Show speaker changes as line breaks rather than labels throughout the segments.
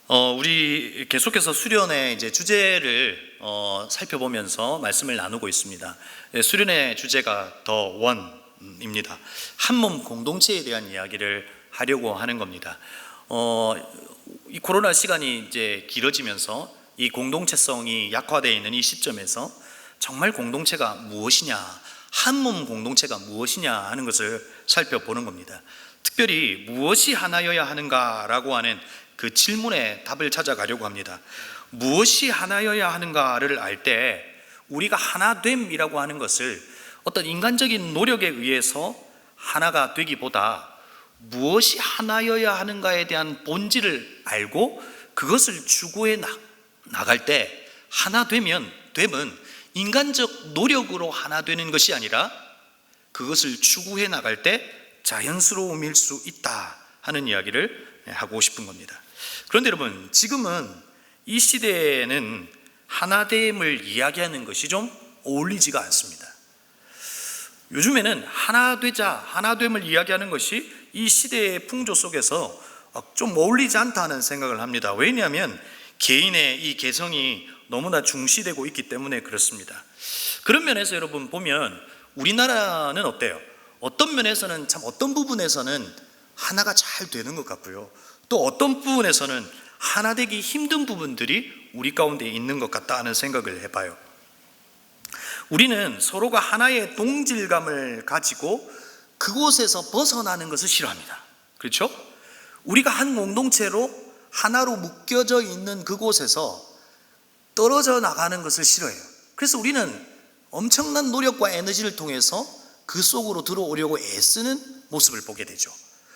우리 계속해서 수련의 이제 주제를 살펴보면서 말씀을 나누고 있습니다. 수련의 주제가 더 원입니다. 한 몸 공동체에 대한 이야기를 하려고 하는 겁니다. 이 코로나 시간이 이제 길어지면서 이 공동체성이 약화되어 있는 이 시점에서 정말 공동체가 무엇이냐, 한 몸 공동체가 무엇이냐 하는 것을 살펴보는 겁니다. 특별히 무엇이 하나여야 하는가라고 하는 그 질문에 답을 찾아가려고 합니다. 무엇이 하나여야 하는가를 알 때 우리가 하나됨이라고 하는 것을 어떤 인간적인 노력에 의해서 하나가 되기보다 무엇이 하나여야 하는가에 대한 본질을 알고 그것을 추구해 나갈 때 하나됨은 인간적 노력으로 하나 되는 것이 아니라 그것을 추구해 나갈 때 자연스러움일 수 있다 하는 이야기를 하고 싶은 겁니다. 그런데 여러분, 지금은 이 시대에는 하나됨을 이야기하는 것이 좀 어울리지가 않습니다. 요즘에는 하나됨을 이야기하는 것이 이 시대의 풍조 속에서 좀 어울리지 않다는 생각을 합니다. 왜냐하면 개인의 이 개성이 너무나 중시되고 있기 때문에 그렇습니다. 그런 면에서 여러분 보면 우리나라는 어때요? 어떤 면에서는 어떤 부분에서는 하나가 잘 되는 것 같고요, 또 어떤 부분에서는 하나 되기 힘든 부분들이 우리 가운데 있는 것 같다 하는 생각을 해봐요. 우리는 서로가 하나의 동질감을 가지고 그곳에서 벗어나는 것을 싫어합니다. 그렇죠? 우리가 한 공동체로 하나로 묶여져 있는 그곳에서 떨어져 나가는 것을 싫어해요. 그래서 우리는 엄청난 노력과 에너지를 통해서 그 속으로 들어오려고 애쓰는 모습을 보게 되죠.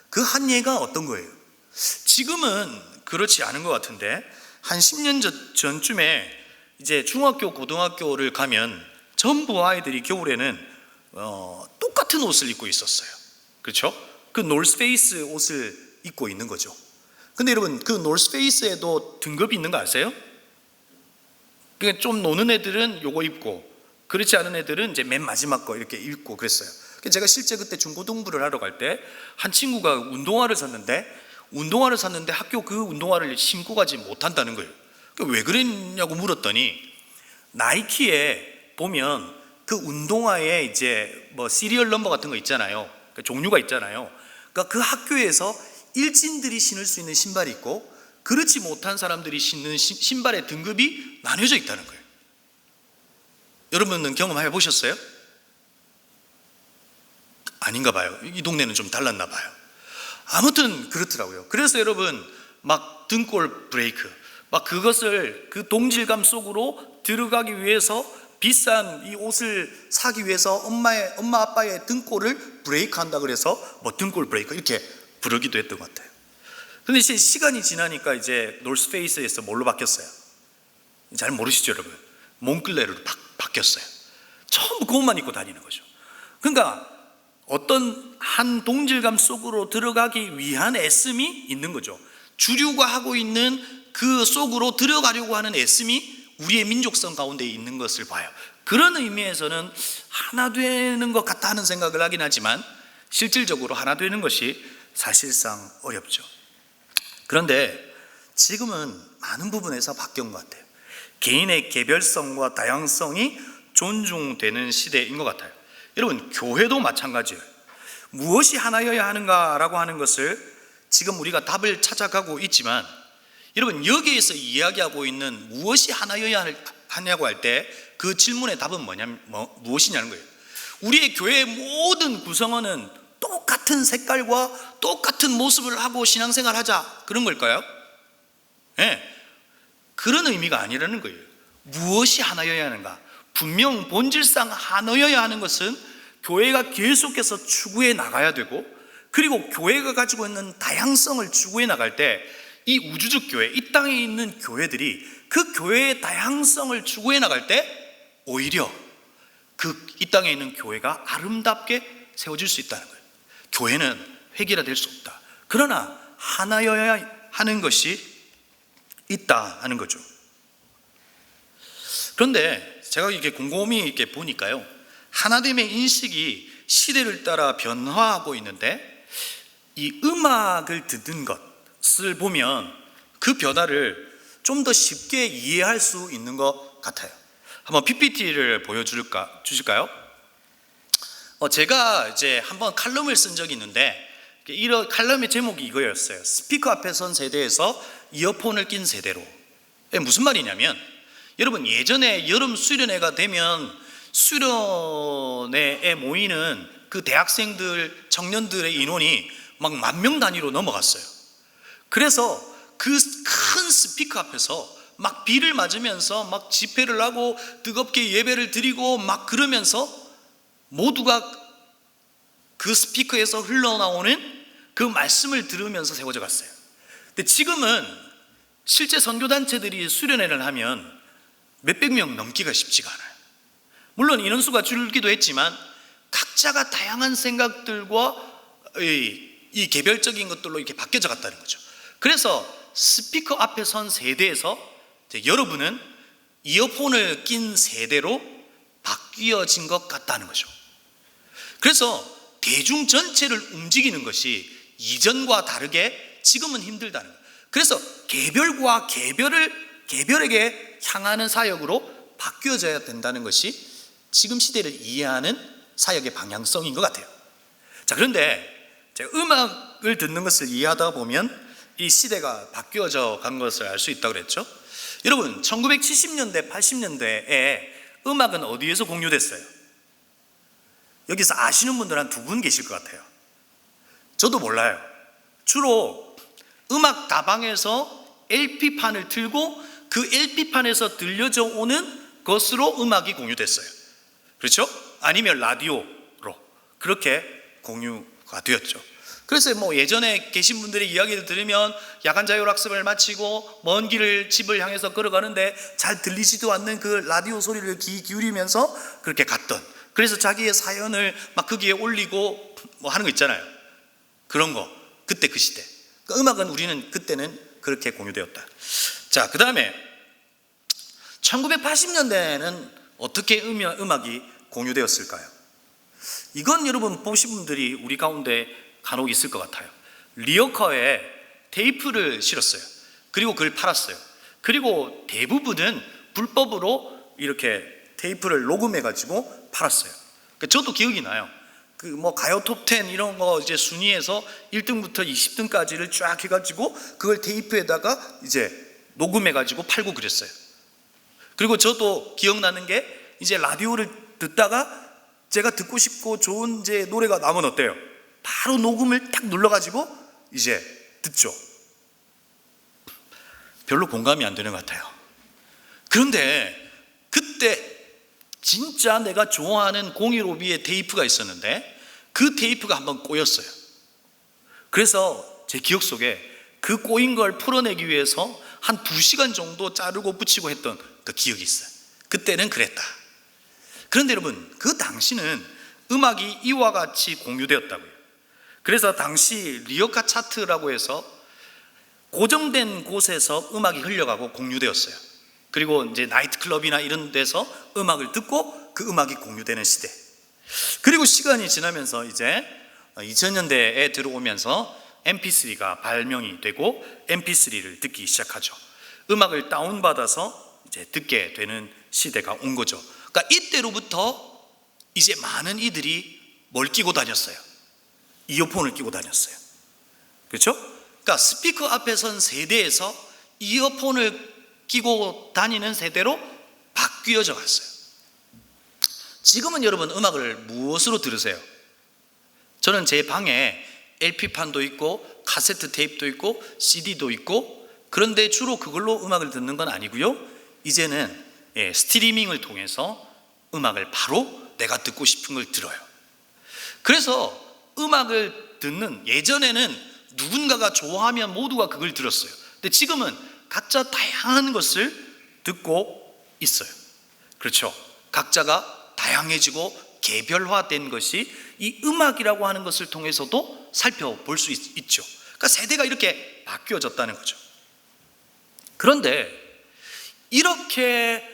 그 한 예가 어떤 거예요? 지금은 그렇지 않은 것 같은데 한 10년 전쯤에 이제 중학교, 고등학교를 가면 전부 아이들이 겨울에는 똑같은 옷을 입고 있었어요. 그렇죠? 그 노스페이스 옷을 입고 있는 거죠. 근데 여러분, 그 노스페이스에도 등급이 있는 거 아세요? 그러니까 좀 노는 애들은 요거 입고, 그렇지 않은 애들은 이제 맨 마지막 거 이렇게 입고 그랬어요. 제가 실제 그때 중고등부를 하러 갈 때 한 친구가 운동화를 샀는데 학교 그 운동화를 신고 가지 못한다는 거예요. 왜 그랬냐고 물었더니 나이키에 보면 그 운동화에 이제 뭐 시리얼 넘버 같은 거 있잖아요. 그러니까 종류가 있잖아요. 그러니까 그 학교에서 일진들이 신을 수 있는 신발이 있고 그렇지 못한 사람들이 신는 신발의 등급이 나뉘어져 있다는 거예요. 여러분은 경험해 보셨어요? 아닌가 봐요. 이 동네는 좀 달랐나 봐요. 아무튼 그렇더라고요. 그래서 여러분, 막 등골 브레이크, 막 그것을 그 동질감 속으로 들어가기 위해서 비싼 이 옷을 사기 위해서 엄마 아빠의 등골을 브레이크 한다 그래서 뭐 등골 브레이크 이렇게 부르기도 했던 것 같아요. 근데 이제 시간이 지나니까 이제 노스페이스에서 뭘로 바뀌었어요? 잘 모르시죠, 여러분? 몽클레르로 바뀌었어요. 전부 그것만 입고 다니는 거죠. 그러니까 어떤 한 동질감 속으로 들어가기 위한 애씀이 있는 거죠. 주류가 하고 있는 그 속으로 들어가려고 하는 애씀이 우리의 민족성 가운데 있는 것을 봐요. 그런 의미에서는 하나 되는 것 같다 하는 생각을 하긴 하지만 실질적으로 하나 되는 것이 사실상 어렵죠. 그런데 지금은 많은 부분에서 바뀐 것 같아요. 개인의 개별성과 다양성이 존중되는 시대인 것 같아요. 여러분, 교회도 마찬가지예요. 무엇이 하나여야 하는가라고 하는 것을 지금 우리가 답을 찾아가고 있지만, 여러분, 여기에서 이야기하고 있는 무엇이 하나여야 하냐고 할 때 그 질문의 답은 무엇이냐는 거예요. 우리의 교회의 모든 구성원은 똑같은 색깔과 똑같은 모습을 하고 신앙생활 하자, 그런 걸까요? 네, 그런 의미가 아니라는 거예요. 무엇이 하나여야 하는가? 분명 본질상 하나여야 하는 것은 교회가 계속해서 추구해 나가야 되고, 그리고 교회가 가지고 있는 다양성을 추구해 나갈 때 이 우주적 교회, 이 땅에 있는 교회들이 그 교회의 다양성을 추구해 나갈 때 오히려 이 땅에 있는 교회가 아름답게 세워질 수 있다는 거예요. 교회는 획일화될 수 없다. 그러나 하나여야 하는 것이 있다 하는 거죠. 그런데 제가 이렇게 곰곰이 이렇게 보니까요, 하나됨의 인식이 시대를 따라 변화하고 있는데, 이 음악을 듣는 것을 보면 그 변화를 좀 더 쉽게 이해할 수 있는 것 같아요. 한번 PPT를 주실까요? 제가 이제 한번 칼럼을 쓴 적이 있는데, 이런 칼럼의 제목이 이거였어요. 스피커 앞에 선 세대에서 이어폰을 낀 세대로. 무슨 말이냐면, 여러분 예전에 여름 수련회가 되면 수련회에 모이는 그 대학생들, 청년들의 인원이 막 10,000명 단위로 넘어갔어요. 그래서 그 큰 스피커 앞에서 막 비를 맞으면서 막 집회를 하고 뜨겁게 예배를 드리고 막 그러면서 모두가 그 스피커에서 흘러나오는 그 말씀을 들으면서 세워져 갔어요. 근데 지금은 실제 선교단체들이 수련회를 하면 몇백 명 넘기가 쉽지가 않아요. 물론 인원수가 줄기도 했지만 각자가 다양한 생각들과 이 개별적인 것들로 이렇게 바뀌어져 갔다는 거죠. 그래서 스피커 앞에 선 세대에서 여러분은 이어폰을 낀 세대로 바뀌어진 것 같다는 거죠. 그래서 대중 전체를 움직이는 것이 이전과 다르게 지금은 힘들다는 거예요. 그래서 개별과 개별에게 향하는 사역으로 바뀌어져야 된다는 것이 지금 시대를 이해하는 사역의 방향성인 것 같아요. 자, 그런데 제가 음악을 듣는 것을 이해하다 보면 이 시대가 바뀌어져 간 것을 알 수 있다고 그랬죠. 여러분 1970년대 80년대에 음악은 어디에서 공유됐어요? 여기서 아시는 분들 한 2분 계실 것 같아요. 저도 몰라요. 주로 음악 다방에서 LP판을 틀고 그 LP판에서 들려져 오는 것으로 음악이 공유됐어요. 그렇죠? 아니면 라디오로 그렇게 공유가 되었죠. 그래서 뭐 예전에 계신 분들의 이야기를 들으면 야간 자율학습을 마치고 먼 길을 집을 향해서 걸어가는데 잘 들리지도 않는 그 라디오 소리를 귀 기울이면서 그렇게 갔던, 그래서 자기의 사연을 막 거기에 올리고 뭐 하는 거 있잖아요. 그런 거, 그때 그 시대. 그러니까 음악은 우리는 그때는 그렇게 공유되었다. 자, 그 다음에 1980년대에는 어떻게 음악이 공유되었을까요? 이건 여러분 보신 분들이 우리 가운데 간혹 있을 것 같아요. 리어커에 테이프를 실었어요. 그리고 그걸 팔았어요. 그리고 대부분은 불법으로 이렇게 테이프를 녹음해가지고 팔았어요. 그러니까 저도 기억이 나요. 그 뭐 가요 톱10 이런 거 이제 순위에서 1등부터 20등까지를 쫙 해가지고 그걸 테이프에다가 이제 녹음해가지고 팔고 그랬어요. 그리고 저도 기억나는 게 이제 라디오를 듣다가 제가 듣고 싶고 좋은 이제 노래가 나오면 어때요? 바로 녹음을 딱 눌러가지고 이제 듣죠. 별로 공감이 안 되는 것 같아요. 그런데 그때 진짜 내가 좋아하는 015B의 테이프가 있었는데 그 테이프가 한번 꼬였어요. 그래서 제 기억 속에 그 꼬인 걸 풀어내기 위해서 한 2시간 정도 자르고 붙이고 했던 그 기억이 있어요. 그때는 그랬다. 그런데 여러분 그 당시는 음악이 이와 같이 공유되었다고요. 그래서 당시 리어카 차트라고 해서 고정된 곳에서 음악이 흘려가고 공유되었어요. 그리고 이제 나이트클럽이나 이런 데서 음악을 듣고 그 음악이 공유되는 시대. 그리고 시간이 지나면서 이제 2000년대에 들어오면서 MP3가 발명이 되고 MP3를 듣기 시작하죠. 음악을 다운받아서 이제 듣게 되는 시대가 온 거죠. 그러니까 이때로부터 이제 많은 이들이 뭘 끼고 다녔어요? 이어폰을 끼고 다녔어요. 그렇죠? 그러니까 스피커 앞에 선 세대에서 이어폰을 끼고 다니는 세대로 바뀌어져 갔어요. 지금은 여러분 음악을 무엇으로 들으세요? 저는 제 방에 LP판도 있고 카세트 테이프도 있고 CD도 있고, 그런데 주로 그걸로 음악을 듣는 건 아니고요. 이제는 스트리밍을 통해서 음악을 바로 내가 듣고 싶은 걸 들어요. 그래서 음악을 듣는, 예전에는 누군가가 좋아하면 모두가 그걸 들었어요. 근데 지금은 각자 다양한 것을 듣고 있어요. 그렇죠? 각자가 다양해지고 개별화된 것이 이 음악이라고 하는 것을 통해서도 살펴볼 수 있죠. 그러니까 세대가 이렇게 바뀌어졌다는 거죠. 그런데 이렇게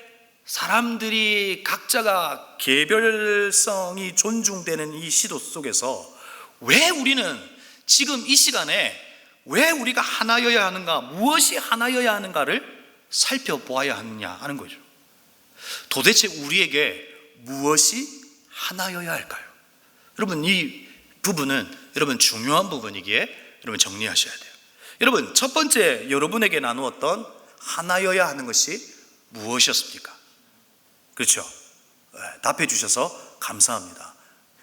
사람들이 각자가 개별성이 존중되는 이 시도 속에서 왜 우리는 지금 이 시간에 왜 우리가 하나여야 하는가, 무엇이 하나여야 하는가를 살펴보아야 하느냐 하는 거죠. 도대체 우리에게 무엇이 하나여야 할까요? 여러분, 이 부분은 여러분 중요한 부분이기에 여러분 정리하셔야 돼요. 여러분, 첫 번째 여러분에게 나누었던 하나여야 하는 것이 무엇이었습니까? 그렇죠? 답해 주셔서 감사합니다.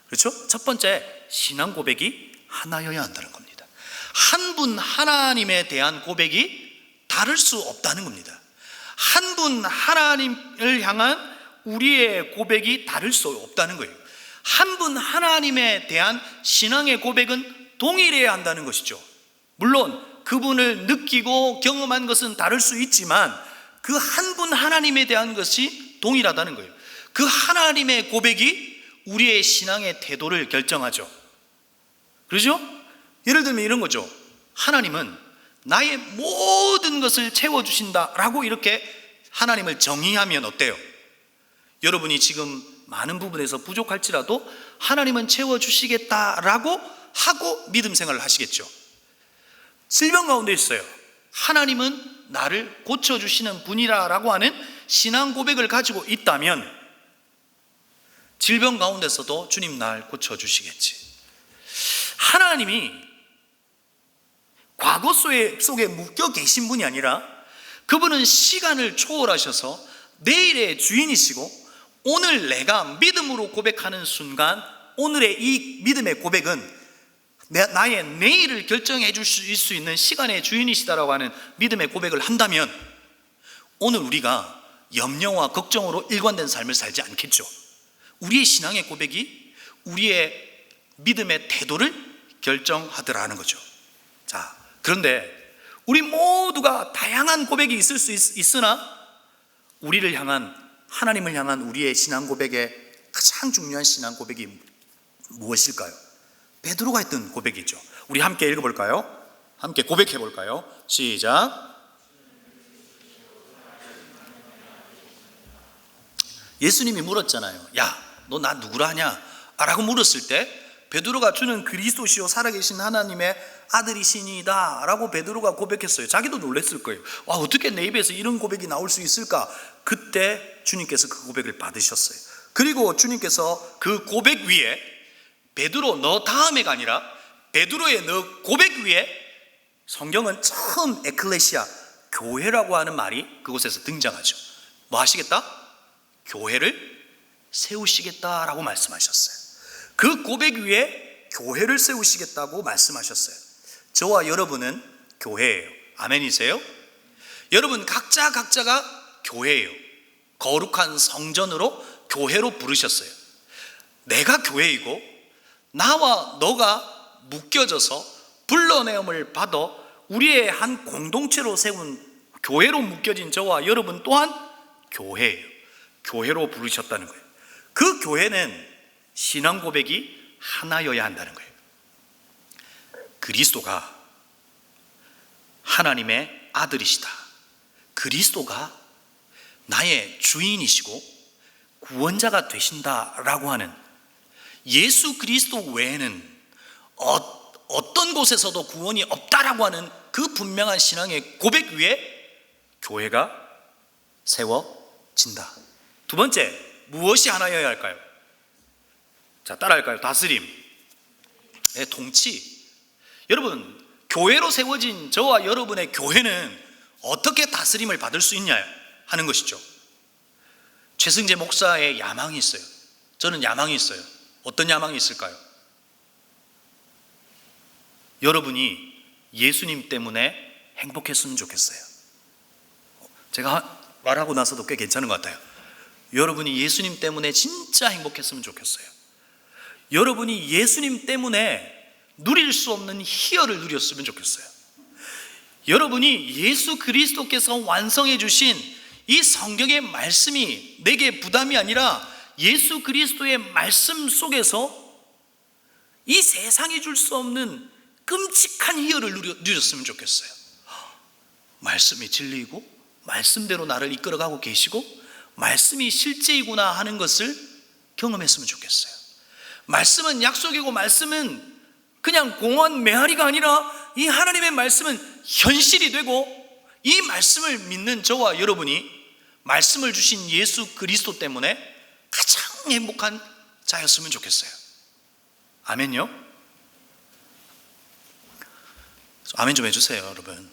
그렇죠? 첫 번째, 신앙 고백이 하나여야 한다는 겁니다. 한 분 하나님에 대한 고백이 다를 수 없다는 겁니다. 한 분 하나님을 향한 우리의 고백이 다를 수 없다는 거예요. 한 분 하나님에 대한 신앙의 고백은 동일해야 한다는 것이죠. 물론 그분을 느끼고 경험한 것은 다를 수 있지만 그 한 분 하나님에 대한 것이 동일하다는 거예요. 그 하나님의 고백이 우리의 신앙의 태도를 결정하죠. 그렇죠? 예를 들면 이런 거죠. 하나님은 나의 모든 것을 채워주신다라고 이렇게 하나님을 정의하면 어때요? 여러분이 지금 많은 부분에서 부족할지라도 하나님은 채워주시겠다라고 하고 믿음 생활을 하시겠죠. 질병 가운데 있어요. 하나님은 나를 고쳐주시는 분이라고 하는 신앙 고백을 가지고 있다면 질병 가운데서도 주님 날 고쳐주시겠지. 하나님이 과거 속에 묶여 계신 분이 아니라 그분은 시간을 초월하셔서 내일의 주인이시고 오늘 내가 믿음으로 고백하는 순간 오늘의 이 믿음의 고백은 나의 내일을 결정해 주실 수 있는 시간의 주인이시다라고 하는 믿음의 고백을 한다면 오늘 우리가 염려와 걱정으로 일관된 삶을 살지 않겠죠. 우리의 신앙의 고백이 우리의 믿음의 태도를 결정하더라는 거죠. 자, 그런데 우리 모두가 다양한 고백이 있을 수 있으나 우리를 향한, 하나님을 향한 우리의 신앙 고백의 가장 중요한 신앙 고백이 무엇일까요? 베드로가 했던 고백이죠. 우리 함께 읽어볼까요? 함께 고백해 볼까요? 시작. 예수님이 물었잖아요. 야, 너 나 누구라 하냐? 라고 물었을 때 베드로가 주는 그리스도시요 살아계신 하나님의 아들이시니다 라고 베드로가 고백했어요. 자기도 놀랐을 거예요. 와, 어떻게 내 입에서 이런 고백이 나올 수 있을까? 그때 주님께서 그 고백을 받으셨어요. 그리고 주님께서 그 고백 위에 베드로 너 다음에가 아니라 베드로의 너 고백 위에 성경은 처음 에클레시아, 교회라고 하는 말이 그곳에서 등장하죠. 뭐 하시겠다? 교회를 세우시겠다라고 말씀하셨어요. 그 고백 위에 교회를 세우시겠다고 말씀하셨어요. 저와 여러분은 교회예요. 아멘이세요? 여러분 각자가 교회예요. 거룩한 성전으로 교회로 부르셨어요. 내가 교회이고 나와 너가 묶여져서 불러내음을 받아 우리의 한 공동체로 세운 교회로 묶여진 저와 여러분 또한 교회예요. 교회로 부르셨다는 거예요. 그 교회는 신앙 고백이 하나여야 한다는 거예요. 그리스도가 하나님의 아들이시다. 그리스도가 나의 주인이시고 구원자가 되신다라고 하는 예수 그리스도 외에는 어떤 곳에서도 구원이 없다라고 하는 그 분명한 신앙의 고백 위에 교회가 세워진다. 두 번째, 무엇이 하나여야 할까요? 자, 따라할까요? 다스림, 통치. 여러분, 교회로 세워진 저와 여러분의 교회는 어떻게 다스림을 받을 수 있냐 하는 것이죠. 최승재 목사의 야망이 있어요. 저는 야망이 있어요. 어떤 야망이 있을까요? 여러분이 예수님 때문에 행복했으면 좋겠어요. 제가 말하고 나서도 꽤 괜찮은 것 같아요. 여러분이 예수님 때문에 진짜 행복했으면 좋겠어요. 여러분이 예수님 때문에 누릴 수 없는 희열을 누렸으면 좋겠어요. 여러분이 예수 그리스도께서 완성해 주신 이 성경의 말씀이 내게 부담이 아니라 예수 그리스도의 말씀 속에서 이 세상이 줄 수 없는 끔찍한 희열을 누렸으면 좋겠어요. 말씀이 진리이고 말씀대로 나를 이끌어가고 계시고 말씀이 실제이구나 하는 것을 경험했으면 좋겠어요. 말씀은 약속이고 말씀은 그냥 공허한 메아리가 아니라 이 하나님의 말씀은 현실이 되고, 이 말씀을 믿는 저와 여러분이 말씀을 주신 예수 그리스도 때문에 가장 행복한 자였으면 좋겠어요. 아멘요? 아멘 좀 해주세요, 여러분.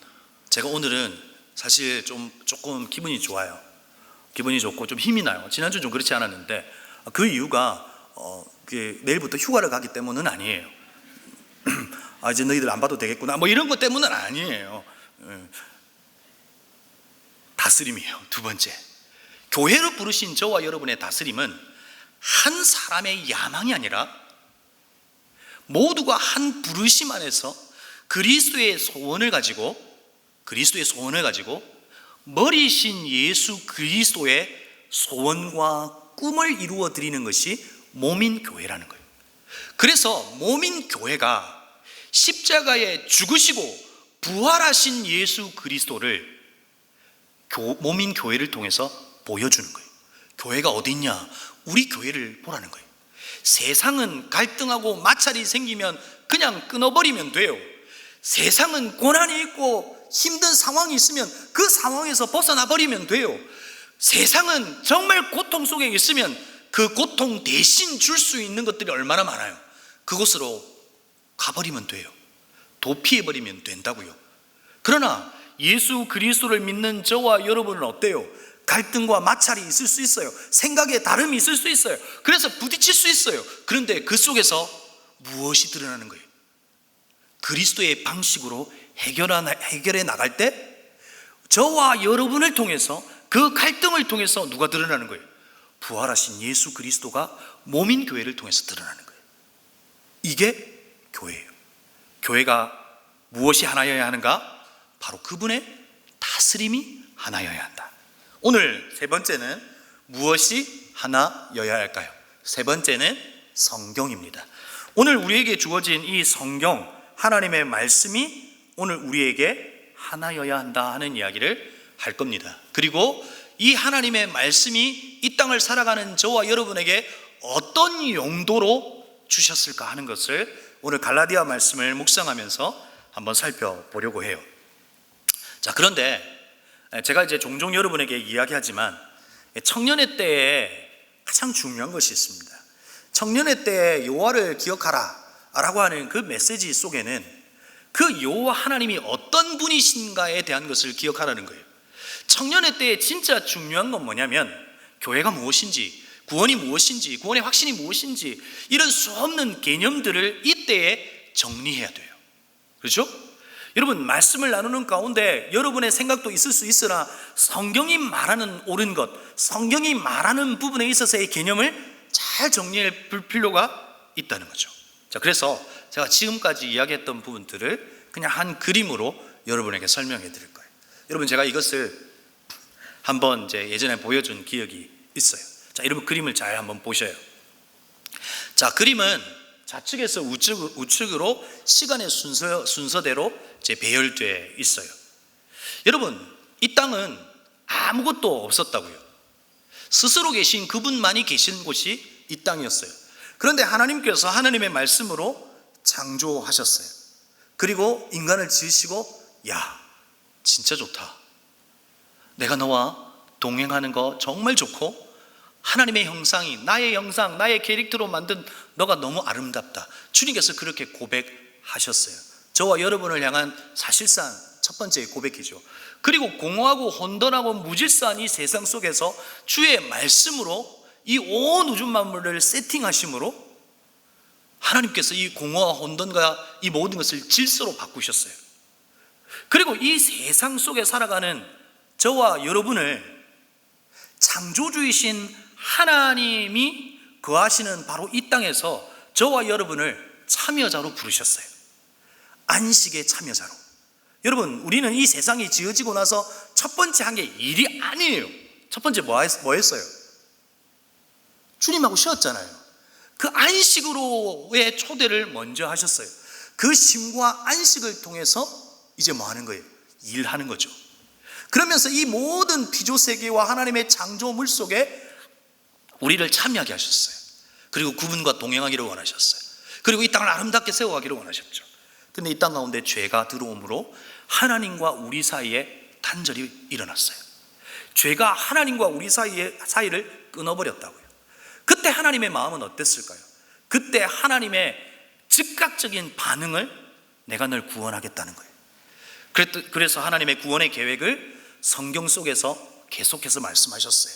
제가 오늘은 사실 조금 기분이 좋아요. 기분이 좋고 좀 힘이 나요. 지난주 좀 그렇지 않았는데, 그 이유가 내일부터 휴가를 가기 때문은 아니에요. 이제 너희들 안 봐도 되겠구나 뭐 이런 것 때문은 아니에요. 다스림이에요. 두 번째, 교회로 부르신 저와 여러분의 다스림은 한 사람의 야망이 아니라 모두가 한 부르심 안에서 그리스도의 소원을 가지고 머리신 예수 그리스도의 소원과 꿈을 이루어 드리는 것이 몸인 교회라는 거예요. 그래서 몸인 교회가 십자가에 죽으시고 부활하신 예수 그리스도를 몸인 교회를 통해서 보여주는 거예요. 교회가 어디 있냐? 우리 교회를 보라는 거예요. 세상은 갈등하고 마찰이 생기면 그냥 끊어버리면 돼요. 세상은 고난이 있고 힘든 상황이 있으면 그 상황에서 벗어나 버리면 돼요. 세상은 정말 고통 속에 있으면 그 고통 대신 줄 수 있는 것들이 얼마나 많아요. 그곳으로 가버리면 돼요. 도피해버리면 된다고요. 그러나 예수 그리스도를 믿는 저와 여러분은 어때요? 갈등과 마찰이 있을 수 있어요. 생각의 다름이 있을 수 있어요. 그래서 부딪힐 수 있어요. 그런데 그 속에서 무엇이 드러나는 거예요? 그리스도의 방식으로 해결해 나갈 때 저와 여러분을 통해서, 그 갈등을 통해서 누가 드러나는 거예요? 부활하신 예수 그리스도가 몸인 교회를 통해서 드러나는 거예요. 이게 교회예요. 교회가 무엇이 하나여야 하는가? 바로 그분의 다스림이 하나여야 한다. 오늘 세 번째는 무엇이 하나여야 할까요? 세 번째는 성경입니다. 오늘 우리에게 주어진 이 성경, 하나님의 말씀이 오늘 우리에게 하나여야 한다 하는 이야기를 할 겁니다. 그리고 이 하나님의 말씀이 이 땅을 살아가는 저와 여러분에게 어떤 용도로 주셨을까 하는 것을 오늘 갈라디아 말씀을 묵상하면서 한번 살펴보려고 해요. 자, 그런데 제가 이제 종종 여러분에게 이야기하지만 청년의 때에 가장 중요한 것이 있습니다. 청년의 때에 여호와를 기억하라 라고 하는 그 메시지 속에는 그 여호와 하나님이 어떤 분이신가에 대한 것을 기억하라는 거예요. 청년의 때에 진짜 중요한 건 뭐냐면 교회가 무엇인지, 구원이 무엇인지, 구원의 확신이 무엇인지, 이런 수없는 개념들을 이때에 정리해야 돼요. 그렇죠? 여러분, 말씀을 나누는 가운데 여러분의 생각도 있을 수 있으나 성경이 말하는 옳은 것, 성경이 말하는 부분에 있어서의 개념을 잘 정리해 볼 필요가 있다는 거죠. 자, 그래서 제가 지금까지 이야기했던 부분들을 그냥 한 그림으로 여러분에게 설명해 드릴 거예요. 여러분, 제가 이것을 한번 예전에 보여준 기억이 있어요. 자, 여러분 그림을 잘 한번 보셔요. 자, 그림은 좌측에서 우측으로 시간의 순서대로 배열되어 있어요. 여러분, 이 땅은 아무것도 없었다고요. 스스로 계신 그분만이 계신 곳이 이 땅이었어요. 그런데 하나님께서 하나님의 말씀으로 창조하셨어요. 그리고 인간을 지으시고, 야, 진짜 좋다. 내가 너와 동행하는 거 정말 좋고, 하나님의 형상이 나의 형상, 나의 캐릭터로 만든 너가 너무 아름답다. 주님께서 그렇게 고백하셨어요. 저와 여러분을 향한 사실상 첫 번째 고백이죠. 그리고 공허하고 혼돈하고 무질서한 이 세상 속에서 주의 말씀으로 이 온 우주 만물을 세팅하심으로 하나님께서 이 공허와 혼돈과 이 모든 것을 질서로 바꾸셨어요. 그리고 이 세상 속에 살아가는 저와 여러분을 창조주이신 하나님이 거하시는 바로 이 땅에서 저와 여러분을 참여자로 부르셨어요. 안식의 참여자로. 여러분, 우리는 이 세상이 지어지고 나서 첫 번째 한 게 일이 아니에요. 첫 번째 뭐 했어요? 주님하고 쉬었잖아요. 그 안식으로의 초대를 먼저 하셨어요. 그 쉼과 안식을 통해서 이제 뭐 하는 거예요? 일하는 거죠. 그러면서 이 모든 피조세계와 하나님의 창조물 속에 우리를 참여하게 하셨어요. 그리고 그분과 동행하기를 원하셨어요. 그리고 이 땅을 아름답게 세워가기를 원하셨죠. 근데 이 땅 가운데 죄가 들어옴으로 하나님과 우리 사이에 단절이 일어났어요. 죄가 하나님과 우리 사이를 끊어버렸다고요. 그때 하나님의 마음은 어땠을까요? 그때 하나님의 즉각적인 반응을 내가 널 구원하겠다는 거예요. 그래서 하나님의 구원의 계획을 성경 속에서 계속해서 말씀하셨어요.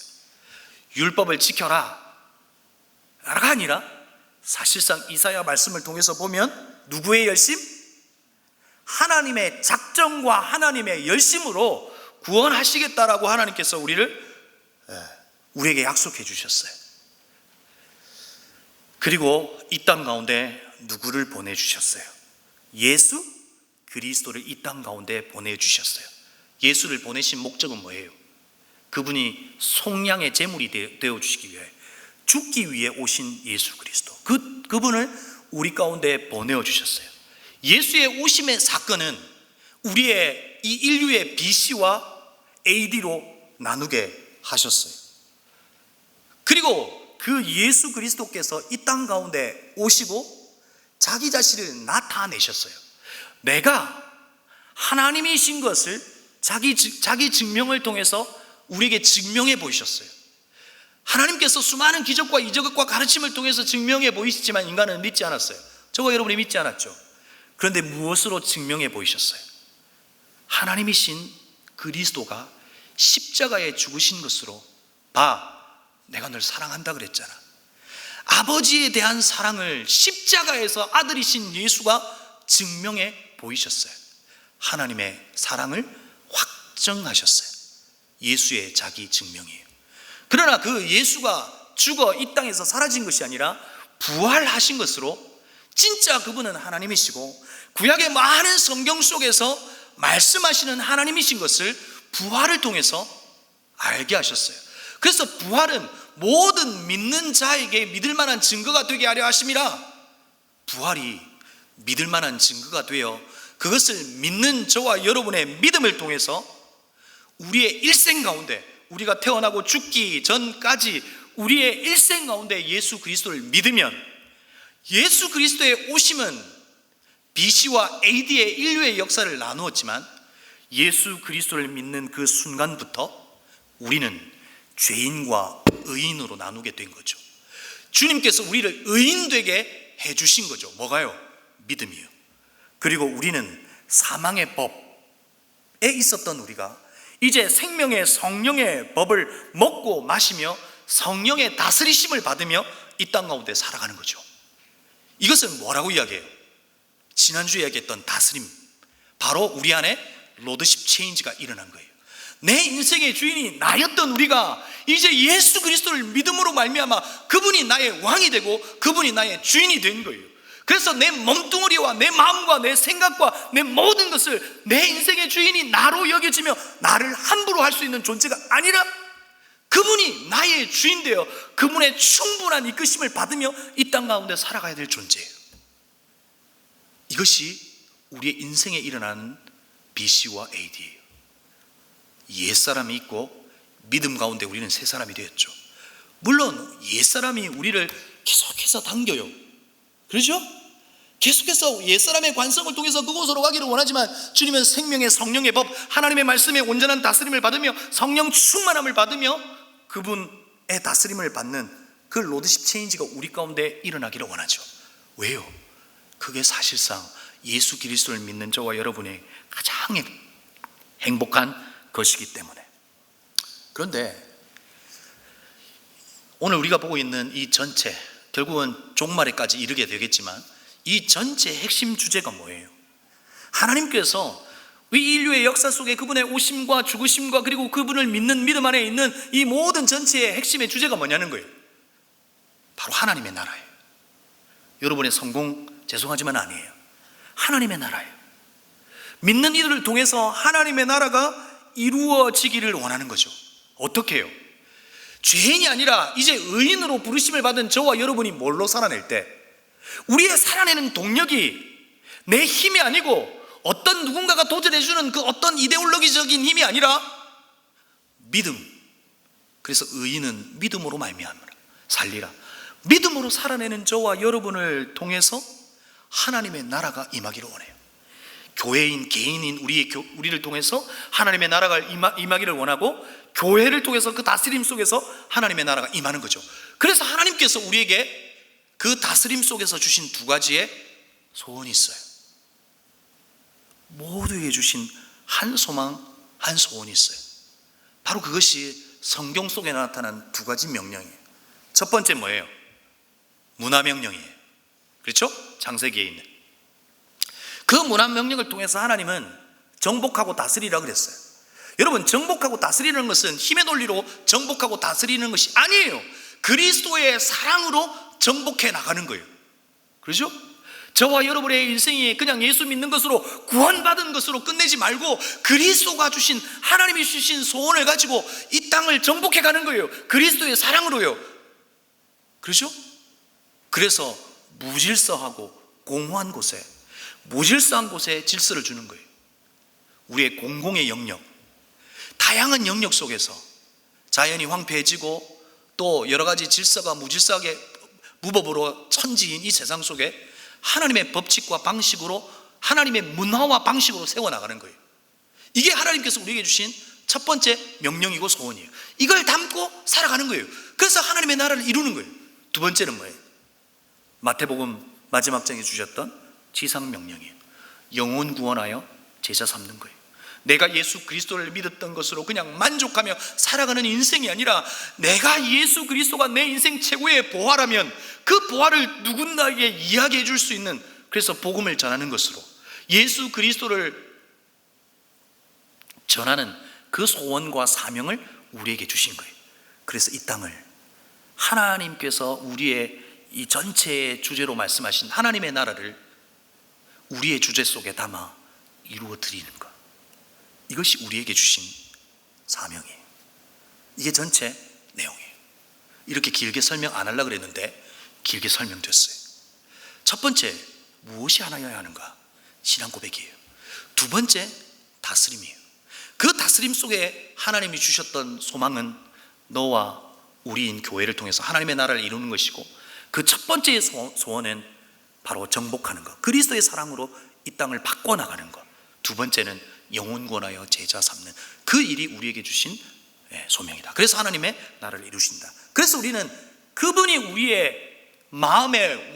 율법을 지켜라 라가 아니라 사실상 이사야 말씀을 통해서 보면 누구의 열심? 하나님의 작정과 하나님의 열심으로 구원하시겠다라고 하나님께서 우리에게 약속해 주셨어요. 그리고 이 땅 가운데 누구를 보내주셨어요? 예수 그리스도를 이 땅 가운데 보내주셨어요. 예수를 보내신 목적은 뭐예요? 그분이 속량의 제물이 되어주시기 위해, 죽기 위해 오신 예수 그리스도, 그분을 우리 가운데 보내주셨어요. 예수의 오심의 사건은 우리의 이 인류의 BC와 AD로 나누게 하셨어요. 그리고 그 예수 그리스도께서 이 땅 가운데 오시고 자기 자신을 나타내셨어요. 내가 하나님이신 것을 자기 증명을 통해서 우리에게 증명해 보이셨어요. 하나님께서 수많은 기적과 이적과 가르침을 통해서 증명해 보이시지만 인간은 믿지 않았어요. 저와 여러분이 믿지 않았죠. 그런데 무엇으로 증명해 보이셨어요? 하나님이신 그리스도가 십자가에 죽으신 것으로, 내가 널 사랑한다 그랬잖아. 아버지에 대한 사랑을 십자가에서 아들이신 예수가 증명해 보이셨어요. 하나님의 사랑을 확정하셨어요. 예수의 자기 증명이에요. 그러나 그 예수가 죽어 이 땅에서 사라진 것이 아니라 부활하신 것으로, 진짜 그분은 하나님이시고 구약의 많은 성경 속에서 말씀하시는 하나님이신 것을 부활을 통해서 알게 하셨어요. 그래서 부활은 모든 믿는 자에게 믿을 만한 증거가 되게 하려 하심이라, 부활이 믿을 만한 증거가 되어 그것을 믿는 저와 여러분의 믿음을 통해서 우리의 일생 가운데, 우리가 태어나고 죽기 전까지 우리의 일생 가운데 예수 그리스도를 믿으면, 예수 그리스도의 오심은 BC와 AD의 인류의 역사를 나누었지만 예수 그리스도를 믿는 그 순간부터 우리는 죄인과 의인으로 나누게 된 거죠. 주님께서 우리를 의인 되게 해주신 거죠. 뭐가요? 믿음이요. 그리고 우리는 사망의 법에 있었던 우리가 이제 생명의 성령의 법을 먹고 마시며 성령의 다스리심을 받으며 이 땅 가운데 살아가는 거죠. 이것은 뭐라고 이야기해요? 지난주에 이야기했던 다스림, 바로 우리 안에 로드십 체인지가 일어난 거예요. 내 인생의 주인이 나였던 우리가 이제 예수 그리스도를 믿음으로 말미암아 그분이 나의 왕이 되고 그분이 나의 주인이 된 거예요. 그래서 내 몸뚱어리와 내 마음과 내 생각과 내 모든 것을 내 인생의 주인이 나로 여겨지며 나를 함부로 할 수 있는 존재가 아니라 그분이 나의 주인 되어 그분의 충분한 이끄심을 받으며 이 땅 가운데 살아가야 될 존재예요. 이것이 우리의 인생에 일어나는 BC와 AD예요. 옛사람이 있고 믿음 가운데 우리는 새 사람이 되었죠. 물론 옛사람이 우리를 계속해서 당겨요. 그렇죠? 계속해서 옛사람의 관성을 통해서 그곳으로 가기를 원하지만 주님은 생명의 성령의 법, 하나님의 말씀에 온전한 다스림을 받으며 성령 충만함을 받으며 그분의 다스림을 받는 그 로드십 체인지가 우리 가운데 일어나기를 원하죠. 왜요? 그게 사실상 예수 그리스도를 믿는 저와 여러분의 가장 행복한 것이기 때문에. 그런데 오늘 우리가 보고 있는 이 전체, 결국은 종말에까지 이르게 되겠지만 이 전체의 핵심 주제가 뭐예요? 하나님께서 이 인류의 역사 속에 그분의 오심과 죽으심과 그리고 그분을 믿는 믿음 안에 있는 이 모든 전체의 핵심의 주제가 뭐냐는 거예요. 바로 하나님의 나라예요. 여러분의 성공 죄송하지만 아니에요. 하나님의 나라예요. 믿는 이들을 통해서 하나님의 나라가 이루어지기를 원하는 거죠. 어떻게 해요? 죄인이 아니라 이제 의인으로 부르심을 받은 저와 여러분이 뭘로 살아낼 때, 우리의 살아내는 동력이 내 힘이 아니고 어떤 누군가가 도전해주는 그 어떤 이데올로기적인 힘이 아니라 믿음. 그래서 의인은 믿음으로 말미암으라 살리라. 믿음으로 살아내는 저와 여러분을 통해서 하나님의 나라가 임하기를 원해요. 교회인, 개인인 우리를 통해서 하나님의 나라가 임하기를 원하고, 교회를 통해서 그 다스림 속에서 하나님의 나라가 임하는 거죠. 그래서 하나님께서 우리에게 그 다스림 속에서 주신 두 가지의 소원이 있어요. 모두에게 주신 한 소망, 한 소원이 있어요. 바로 그것이 성경 속에 나타난 두 가지 명령이에요. 첫 번째 뭐예요? 문화명령이에요. 그렇죠? 창세기에 있는 그 문화명령을 통해서 하나님은 정복하고 다스리라 그랬어요. 여러분, 정복하고 다스리는 것은 힘의 논리로 정복하고 다스리는 것이 아니에요. 그리스도의 사랑으로 정복해 나가는 거예요. 그렇죠? 저와 여러분의 인생이 그냥 예수 믿는 것으로, 구원받은 것으로 끝내지 말고 그리스도가 주신, 하나님이 주신 소원을 가지고 이 땅을 정복해 가는 거예요. 그리스도의 사랑으로요. 그렇죠? 그래서 무질서하고 공허한 곳에, 무질서한 곳에 질서를 주는 거예요. 우리의 공공의 영역, 다양한 영역 속에서 자연이 황폐해지고 또 여러 가지 질서가 무질서하게 무법으로 천지인 이 세상 속에 하나님의 법칙과 방식으로, 하나님의 문화와 방식으로 세워나가는 거예요. 이게 하나님께서 우리에게 주신 첫 번째 명령이고 소원이에요. 이걸 담고 살아가는 거예요. 그래서 하나님의 나라를 이루는 거예요. 두 번째는 뭐예요? 마태복음 마지막 장에 주셨던 지상명령이에요. 영혼 구원하여 제자 삼는 거예요. 내가 예수 그리스도를 믿었던 것으로 그냥 만족하며 살아가는 인생이 아니라, 내가 예수 그리스도가 내 인생 최고의 보화라면 그 보화를 누군가에게 이야기해 줄 수 있는, 그래서 복음을 전하는 것으로 예수 그리스도를 전하는 그 소원과 사명을 우리에게 주신 거예요. 그래서 이 땅을 하나님께서 우리의 이 전체의 주제로 말씀하신 하나님의 나라를 우리의 주제 속에 담아 이루어 드리는 것, 이것이 우리에게 주신 사명이에요. 이게 전체 내용이에요. 이렇게 길게 설명 안 하려고 그랬는데 길게 설명됐어요. 첫 번째, 무엇이 하나여야 하는가? 신앙 고백이에요. 두 번째, 다스림이에요. 그 다스림 속에 하나님이 주셨던 소망은 너와 우리인 교회를 통해서 하나님의 나라를 이루는 것이고, 그 첫 번째 소원은 바로 정복하는 것, 그리스도의 사랑으로 이 땅을 바꿔나가는 것. 두 번째는 영혼 구원하여 제자 삼는 그 일이 우리에게 주신 소명이다. 그래서 하나님의 나라를 이루신다. 그래서 우리는 그분이 우리의 마음의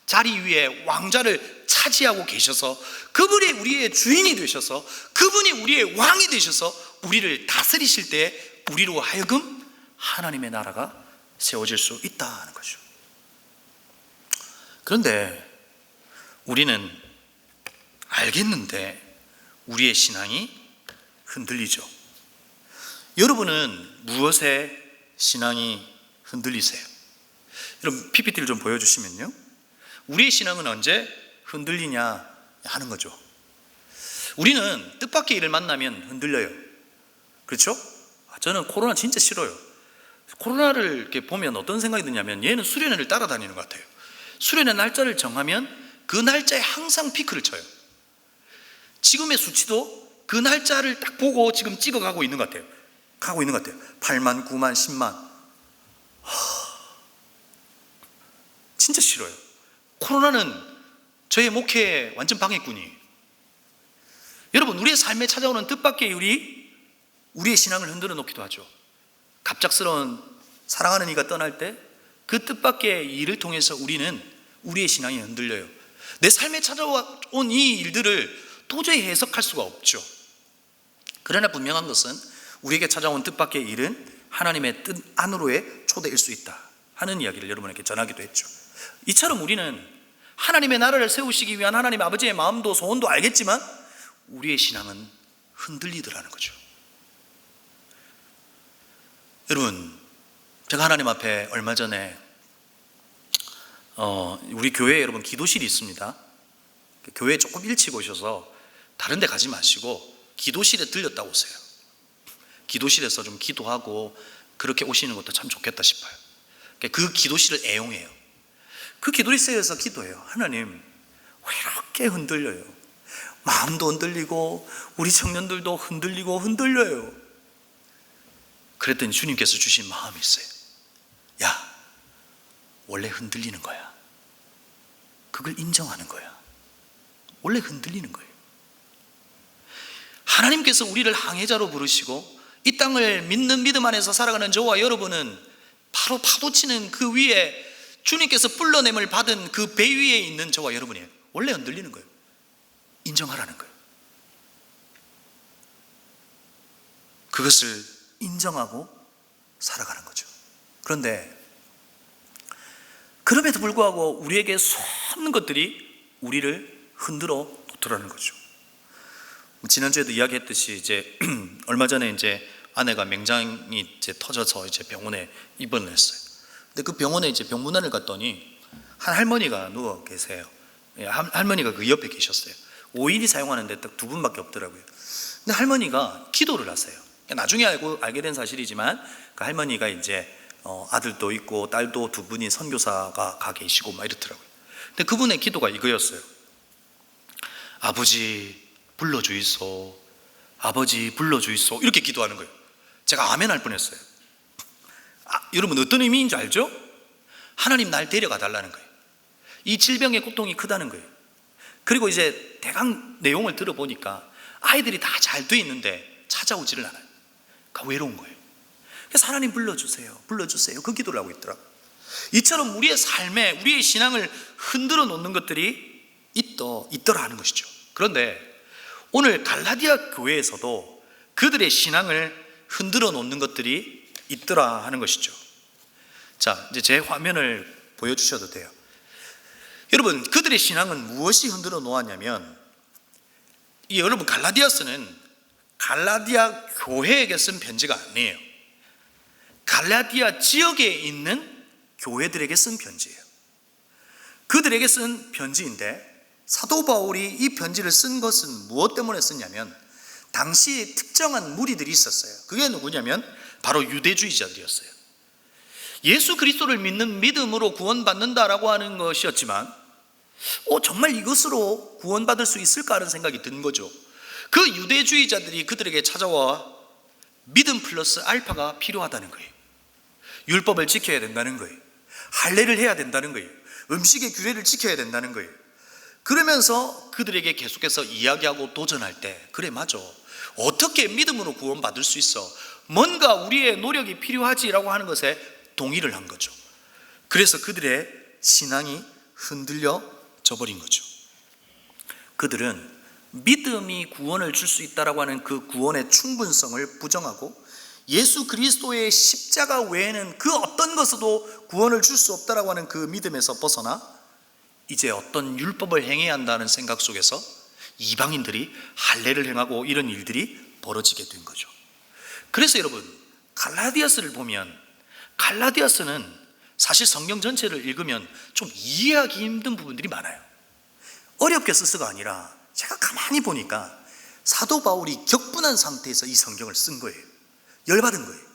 자리 위에 왕자를 차지하고 계셔서, 그분이 우리의 주인이 되셔서, 그분이 우리의 왕이 되셔서 우리를 다스리실 때 우리로 하여금 하나님의 나라가 세워질 수 있다는 거죠. 그런데 우리는 알겠는데 우리의 신앙이 흔들리죠. 여러분은 무엇에 신앙이 흔들리세요? 여러분, PPT를 좀 보여주시면요, 우리의 신앙은 언제 흔들리냐 하는 거죠. 우리는 뜻밖의 일을 만나면 흔들려요. 그렇죠? 저는 코로나 진짜 싫어요. 코로나를 이렇게 보면 어떤 생각이 드냐면, 얘는 수련회를 따라다니는 것 같아요. 수련회 날짜를 정하면 그 날짜에 항상 피크를 쳐요. 지금의 수치도 그 날짜를 딱 보고 지금 찍어가고 있는 것 같아요. 8만, 9만, 10만. 진짜 싫어요. 코로나는 저의 목회에 완전 방해꾼이에요. 여러분, 우리의 삶에 찾아오는 뜻밖의 일이 우리의 신앙을 흔들어 놓기도 하죠. 갑작스러운 사랑하는 이가 떠날 때 그 뜻밖의 일을 통해서 우리의 신앙이 흔들려요. 내 삶에 찾아온 이 일들을 도저히 해석할 수가 없죠. 그러나 분명한 것은 우리에게 찾아온 뜻밖의 일은 하나님의 뜻 안으로의 초대일 수 있다 하는 이야기를 여러분에게 전하기도 했죠. 이처럼 우리는 하나님의 나라를 세우시기 위한 하나님 아버지의 마음도 소원도 알겠지만 우리의 신앙은 흔들리더라는 거죠. 여러분, 제가 하나님 앞에 얼마 전에 우리 교회에 여러분 기도실이 있습니다. 교회에 조금 일찍 오셔서 다른 데 가지 마시고 기도실에 들렸다 오세요. 기도실에서 좀 기도하고 그렇게 오시는 것도 참 좋겠다 싶어요. 그 기도실을 애용해요. 그 기도실에서 기도해요. 하나님, 왜 이렇게 흔들려요? 마음도 흔들리고 우리 청년들도 흔들려요. 그랬더니 주님께서 주신 마음이 있어요. 야, 원래 흔들리는 거야. 그걸 인정하는 거야. 원래 흔들리는 거예요. 하나님께서 우리를 항해자로 부르시고 이 땅을 믿는 믿음 안에서 살아가는 저와 여러분은 바로 파도치는 그 위에 주님께서 불러냄을 받은 그 배 위에 있는 저와 여러분이에요. 원래 흔들리는 거예요. 인정하라는 거예요. 그것을 인정하고 살아가는 거죠. 그런데 그럼에도 불구하고 우리에게 수없는 것들이 우리를 흔들어 놓더라는 거죠. 지난주에도 이야기했듯이 이제 얼마 전에 이제 아내가 맹장이 이제 터져서 이제 병원에 입원을 했어요. 근데 그 병원에 이제 병문안을 갔더니 한 할머니가 누워 계세요. 할머니가 그 옆에 계셨어요. 5일이 사용하는데 딱 2분밖에 없더라고요. 근데 할머니가 기도를 하세요. 나중에 알게 된 사실이지만 그 할머니가 이제 아들도 있고 딸도 2분이 선교사가 가 계시고 막 이렇더라고요. 근데 그분의 기도가 이거였어요. 아버지 불러주이소, 아버지 불러주이소, 이렇게 기도하는 거예요. 제가 아멘 할 뻔했어요. 여러분 어떤 의미인 줄 알죠? 하나님 날 데려가 달라는 거예요. 이 질병의 고통이 크다는 거예요. 그리고 이제 대강 내용을 들어보니까 아이들이 다 잘 돼 있는데 찾아오지를 않아요. 그러니까 외로운 거예요. 그래서 하나님 불러주세요, 불러주세요, 그 기도를 하고 있더라고요. 이처럼 우리의 삶에 우리의 신앙을 흔들어 놓는 것들이 있더라 하는 것이죠. 그런데 오늘 갈라디아 교회에서도 그들의 신앙을 흔들어 놓는 것들이 있더라 하는 것이죠. 자, 이제 제 화면을 보여주셔도 돼요. 여러분, 그들의 신앙은 무엇이 흔들어 놓았냐면, 여러분 갈라디아서는 갈라디아 교회에게 쓴 편지가 아니에요. 갈라디아 지역에 있는 교회들에게 쓴 편지예요. 그들에게 쓴 편지인데 사도 바울이 이 편지를 쓴 것은 무엇 때문에 썼냐면 당시에 특정한 무리들이 있었어요. 그게 누구냐면 바로 유대주의자들이었어요. 예수 그리스도를 믿는 믿음으로 구원받는다라고 하는 것이었지만 정말 이것으로 구원받을 수 있을까 하는 생각이 든 거죠. 그 유대주의자들이 그들에게 찾아와 믿음 플러스 알파가 필요하다는 거예요. 율법을 지켜야 된다는 거예요. 할례를 해야 된다는 거예요. 음식의 규례를 지켜야 된다는 거예요. 그러면서 그들에게 계속해서 이야기하고 도전할 때, 그래 맞아, 어떻게 믿음으로 구원받을 수 있어? 뭔가 우리의 노력이 필요하지라고 하는 것에 동의를 한 거죠. 그래서 그들의 신앙이 흔들려져 버린 거죠. 그들은 믿음이 구원을 줄 수 있다라고 하는 그 구원의 충분성을 부정하고 예수 그리스도의 십자가 외에는 그 어떤 것으로도 구원을 줄 수 없다라고 하는 그 믿음에서 벗어나 이제 어떤 율법을 행해야 한다는 생각 속에서 이방인들이 할례를 행하고 이런 일들이 벌어지게 된 거죠. 그래서 여러분 갈라디아서를 보면, 갈라디아서는 사실 성경 전체를 읽으면 좀 이해하기 힘든 부분들이 많아요. 어렵게 써서가 아니라 제가 가만히 보니까 사도 바울이 격분한 상태에서 이 성경을 쓴 거예요. 열받은 거예요.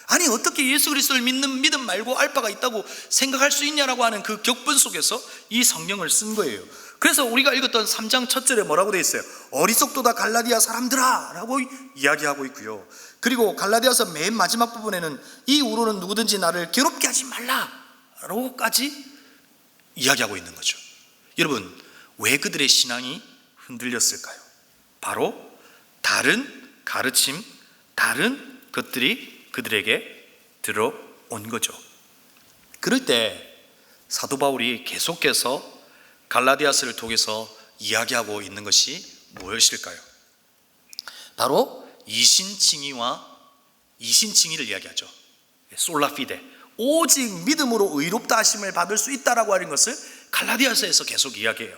아니 어떻게 예수 그리스도를 믿는 믿음 말고 알파가 있다고 생각할 수 있냐라고 하는 그 격분 속에서 이 성경을 쓴 거예요. 그래서 우리가 읽었던 3장 첫 절에 뭐라고 되어 있어요? 어리석도다 갈라디아 사람들아 라고 이야기하고 있고요. 그리고 갈라디아서 맨 마지막 부분에는 이후로는 누구든지 나를 괴롭게 하지 말라 라고까지 이야기하고 있는 거죠. 여러분 왜 그들의 신앙이 흔들렸을까요? 바로 다른 가르침, 다른 것들이 그들에게 들어온 거죠. 그럴 때 사도 바울이 계속해서 갈라디아서를 통해서 이야기하고 있는 것이 무엇일까요? 바로 이신칭의와 이신칭의를 이야기하죠. 솔라피데, 오직 믿음으로 의롭다 하심을 받을 수 있다라고 하는 것을 갈라디아서에서 계속 이야기해요.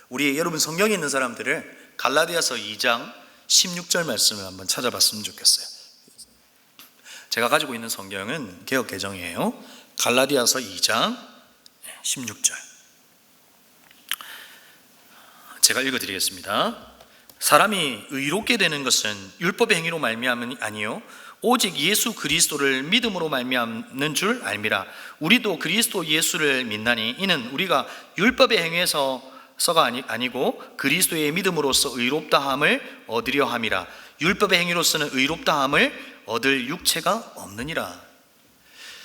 우리 여러분 성경에 있는 사람들을 갈라디아서 2장 16절 말씀을 한번 찾아봤으면 좋겠어요. 제가 가지고 있는 성경은 개역 개정이에요. 갈라디아서 2장 16절 제가 읽어드리겠습니다. 사람이 의롭게 되는 것은 율법의 행위로 말미암음이 아니요 오직 예수 그리스도를 믿음으로 말미암는 줄 알미라. 우리도 그리스도 예수를 믿나니 이는 우리가 율법의 행위에서가 아니고 그리스도의 믿음으로써 의롭다함을 얻으려 함이라. 율법의 행위로서는 의롭다함을 얻을 육체가 없느니라.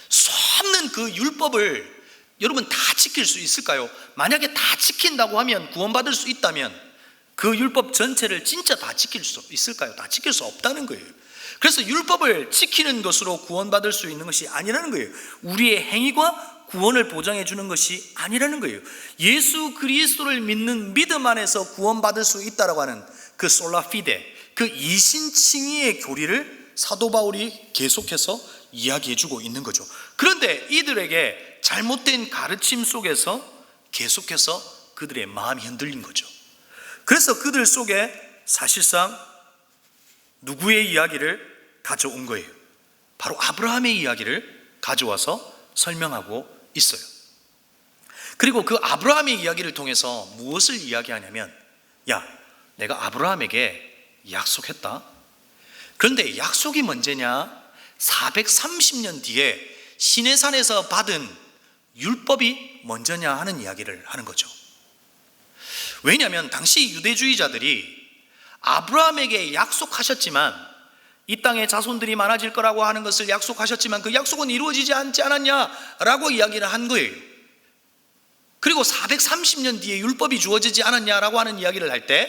수없는 그 율법을 여러분 다 지킬 수 있을까요? 만약에 다 지킨다고 하면, 구원받을 수 있다면 그 율법 전체를 진짜 다 지킬 수 있을까요? 다 지킬 수 없다는 거예요. 그래서 율법을 지키는 것으로 구원받을 수 있는 것이 아니라는 거예요. 우리의 행위가 구원을 보장해 주는 것이 아니라는 거예요. 예수 그리스도를 믿는 믿음 안에서 구원받을 수 있다라고 하는 그 솔라피데, 그 이신칭의의 교리를 사도 바울이 계속해서 이야기해 주고 있는 거죠. 그런데 이들에게 잘못된 가르침 속에서 계속해서 그들의 마음이 흔들린 거죠. 그래서 그들 속에 사실상 누구의 이야기를 가져온 거예요? 바로 아브라함의 이야기를 가져와서 설명하고 있어요. 그리고 그 아브라함의 이야기를 통해서 무엇을 이야기하냐면, 야, 내가 아브라함에게 약속했다. 그런데 약속이 먼저냐? 430년 뒤에 시내산에서 받은 율법이 먼저냐 하는 이야기를 하는 거죠. 왜냐하면 당시 유대주의자들이 아브라함에게 약속하셨지만, 이 땅에 자손들이 많아질 거라고 하는 것을 약속하셨지만 그 약속은 이루어지지 않지 않았냐라고 이야기를 한 거예요. 그리고 430년 뒤에 율법이 주어지지 않았냐라고 하는 이야기를 할 때,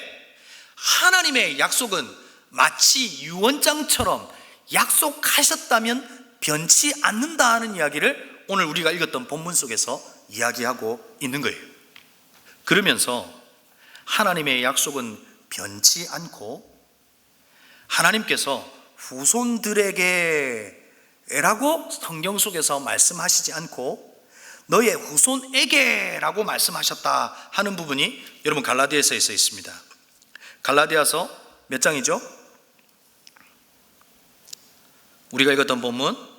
하나님의 약속은 마치 유언장처럼 약속하셨다면 변치 않는다 하는 이야기를 오늘 우리가 읽었던 본문 속에서 이야기하고 있는 거예요. 그러면서 하나님의 약속은 변치 않고, 하나님께서 후손들에게 라고 성경 속에서 말씀하시지 않고 너의 후손에게 라고 말씀하셨다 하는 부분이 여러분 갈라디아서에 있습니다. 갈라디아서 몇 장이죠? 우리가 읽었던 본문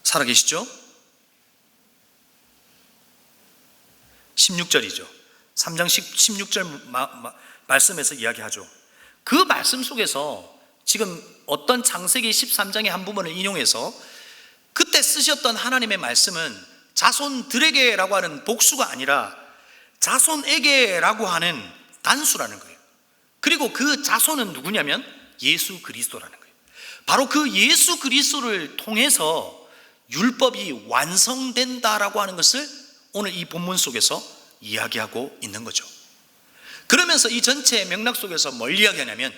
살아계시죠? 16절이죠. 3장 16절 말씀에서 이야기하죠. 그 말씀 속에서 지금 어떤 창세기 13장의 한 부분을 인용해서 그때 쓰셨던 하나님의 말씀은 자손들에게라고 하는 복수가 아니라 자손에게라고 하는 단수라는 거예요. 그리고 그 자손은 누구냐면 예수 그리스도라는 거예요. 바로 그 예수 그리스도를 통해서 율법이 완성된다라고 하는 것을 오늘 이 본문 속에서 이야기하고 있는 거죠. 그러면서 이 전체 맥락 속에서 뭘 이야기하냐면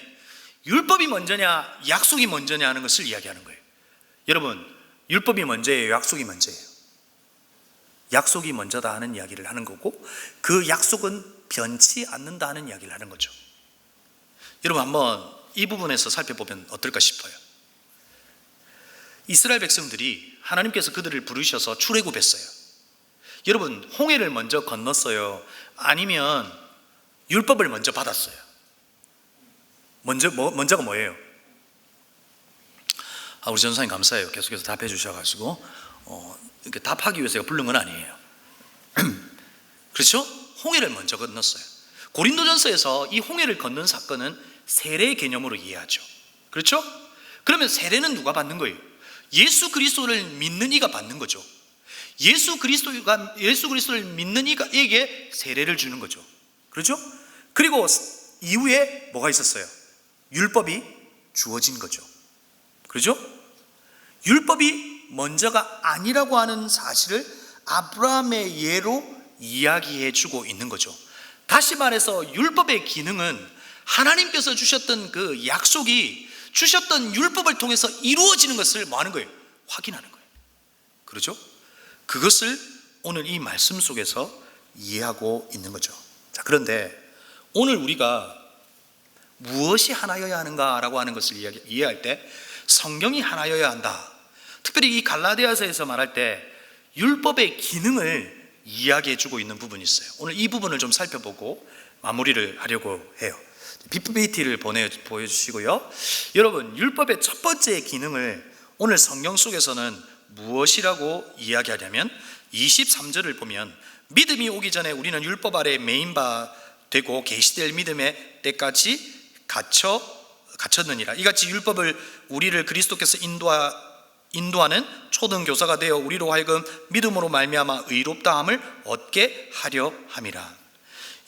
율법이 먼저냐 약속이 먼저냐 하는 것을 이야기하는 거예요. 여러분, 율법이 먼저예요, 약속이 먼저예요? 약속이 먼저다 하는 이야기를 하는 거고, 그 약속은 변치 않는다 하는 이야기를 하는 거죠. 여러분, 한번 이 부분에서 살펴보면 어떨까 싶어요. 이스라엘 백성들이 하나님께서 그들을 부르셔서 출애굽했어요. 여러분, 홍해를 먼저 건넜어요? 아니면 율법을 먼저 받았어요? 먼저가 뭐예요? 우리 전사님 감사해요. 계속해서 답해 주셔가지고 이렇게 답하기 위해서 제가 부른 건 아니에요. 그렇죠? 홍해를 먼저 건넜어요. 고린도전서에서 이 홍해를 건넌 사건은 세례 개념으로 이해하죠. 그렇죠? 그러면 세례는 누가 받는 거예요? 예수 그리스도를 믿는 이가 받는 거죠. 예수 그리스도를 믿는 이에게 세례를 주는 거죠. 그렇죠? 그리고 이후에 뭐가 있었어요? 율법이 주어진 거죠. 그렇죠? 율법이 먼저가 아니라고 하는 사실을 아브라함의 예로 이야기해 주고 있는 거죠. 다시 말해서 율법의 기능은 하나님께서 주셨던 그 약속이 주셨던 율법을 통해서 이루어지는 것을 뭐 하는 거예요? 확인하는 거예요. 그렇죠? 그것을 오늘 이 말씀 속에서 이해하고 있는 거죠. 자, 그런데 오늘 우리가 무엇이 하나여야 하는가라고 하는 것을 이해할 때 성경이 하나여야 한다. 특별히 이 갈라디아서에서 말할 때 율법의 기능을 이야기해 주고 있는 부분이 있어요. 오늘 이 부분을 좀 살펴보고 마무리를 하려고 해요. PPT를 보여주시고요. 여러분, 율법의 첫 번째 기능을 오늘 성경 속에서는 무엇이라고 이야기하냐면 23절을 보면 믿음이 오기 전에 우리는 율법 아래 매인 바 되고 계시될 믿음의 때까지 갇혔느니라. 이같이 율법을 우리를 그리스도께서 인도하는 초등교사가 되어 우리로 하여금 믿음으로 말미암아 의롭다함을 얻게 하려 함이라.